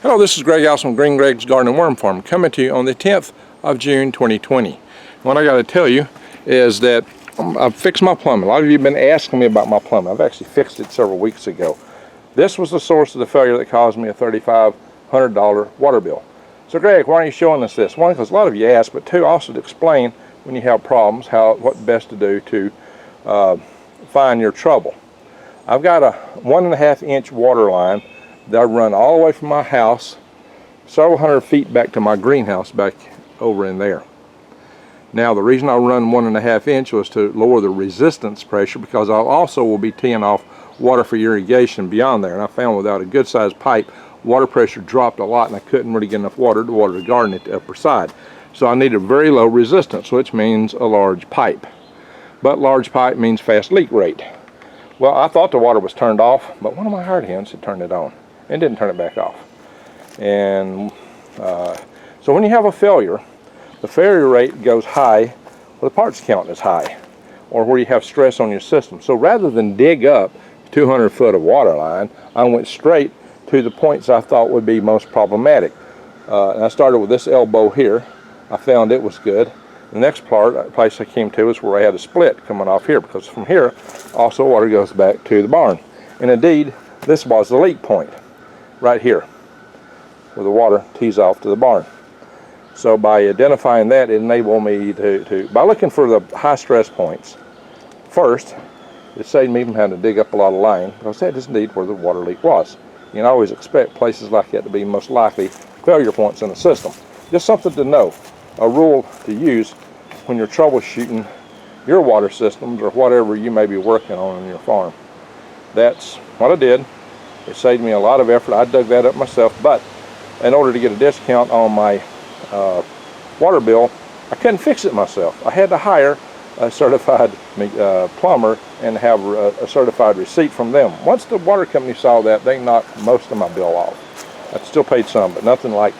Hello, this is Greg House from Green Greg's Garden and Worm Farm, coming to you on the 10th of June 2020. What I got to tell you is that I've fixed my plumbing. A lot of you have been asking me about my plumbing. I've actually fixed it several weeks ago. This was the source of the failure that caused me a $3,500 water bill. So Greg, why aren't you showing us this? One, because a lot of you ask, but two, also to explain when you have problems, what best to do to find your trouble. I've got a 1.5 inch water line that I run all the way from my house several hundred feet back to my greenhouse back over in there. Now the reason I run 1.5 inch was to lower the resistance pressure, because I also will be teeing off water for irrigation beyond there, and I found without a good sized pipe water pressure dropped a lot and I couldn't really get enough water to water the garden at the upper side. So I needed very low resistance, which means a large pipe. But large pipe means fast leak rate. Well, I thought the water was turned off, but one of my hired hands had turned it on and didn't turn it back off. And so when you have a failure, the failure rate goes high where the parts count is high, or where you have stress on your system. So rather than dig up 200 foot of water line, I went straight to the points I thought would be most problematic. And I started with this elbow here. I found it was good. The next place I came to is where I had a split coming off here, because from here also water goes back to the barn. And indeed, this was the leak point right here, where the water tees off to the barn. So by identifying that, it enabled me by looking for the high stress points first, it saved me from having to dig up a lot of line, because that is indeed where the water leak was. You can always expect places like that to be most likely failure points in the system. Just something to know, a rule to use when you're troubleshooting your water systems or whatever you may be working on in your farm. That's what I did. It saved me a lot of effort. I dug that up myself, but in order to get a discount on my water bill, I couldn't fix it myself. I had to hire a certified plumber and have a certified receipt from them. Once the water company saw that, they knocked most of my bill off. I still paid some, but nothing like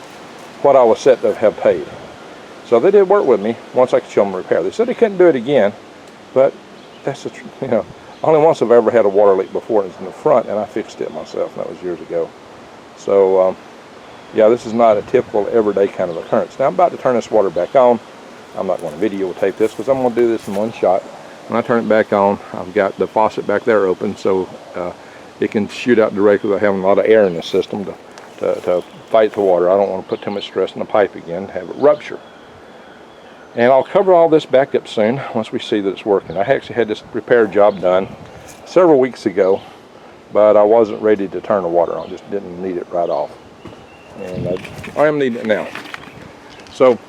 what I was set to have paid. So they did work with me once I could show them the repair. They said they couldn't do it again, but that's the only once I've ever had a water leak before. It was in the front, and I fixed it myself, and that was years ago. So yeah, this is not a typical everyday kind of occurrence. Now I'm about to turn this water back on. I'm not going to videotape this because I'm going to do this in one shot. When I turn it back on, I've got the faucet back there open, so it can shoot out directly without having a lot of air in the system to fight the water. I don't want to put too much stress in the pipe again, have it rupture. And I'll cover all this back up soon once we see that it's working. I actually had this repair job done several weeks ago, but I wasn't ready to turn the water on. Just didn't need it right off. And I am needing it now. So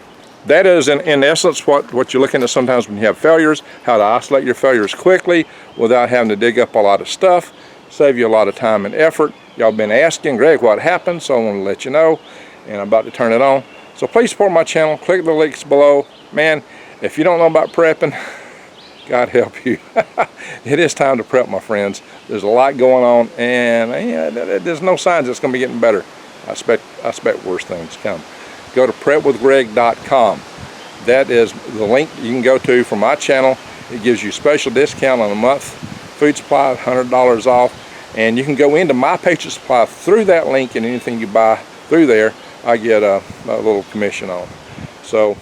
that is in essence what you're looking at sometimes when you have failures, how to isolate your failures quickly without having to dig up a lot of stuff, save you a lot of time and effort. Y'all been asking, Greg, what happened? So I want to let you know, and I'm about to turn it on. So please support my channel, click the links below. Man, if you don't know about prepping, God help you. It is time to prep, my friends. There's a lot going on, and there's no signs it's going to be getting better. I expect worse things to come. Go to prepwithgreg.com. That is the link you can go to for my channel. It gives you special discount on a month, food supply, $100 off, and you can go into my Patriot Supply through that link, and anything you buy through there, I get a little commission on. So,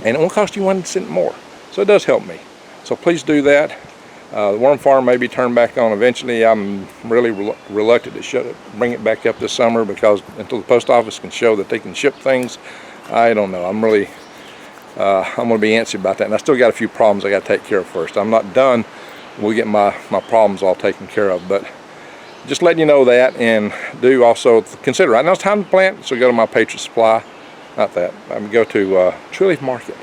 and it won't cost you 1 cent more. So it does help me. So please do that. The worm farm may be turned back on eventually. I'm really reluctant to bring it back up this summer, because until the post office can show that they can ship things, I don't know. I'm going to be antsy about that. And I still got a few problems I got to take care of first. I'm not done. We'll get my problems all taken care of. But just letting you know that, and do also consider, right now it's time to plant, so go to my Patriot Supply, not that, go to Tree Leaf Market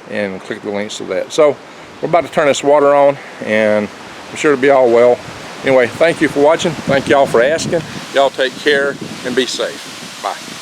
and click the links to that. So we're about to turn this water on, and I'm sure it'll be all well. Anyway, thank you for watching. Thank y'all for asking. Y'all take care and be safe. Bye.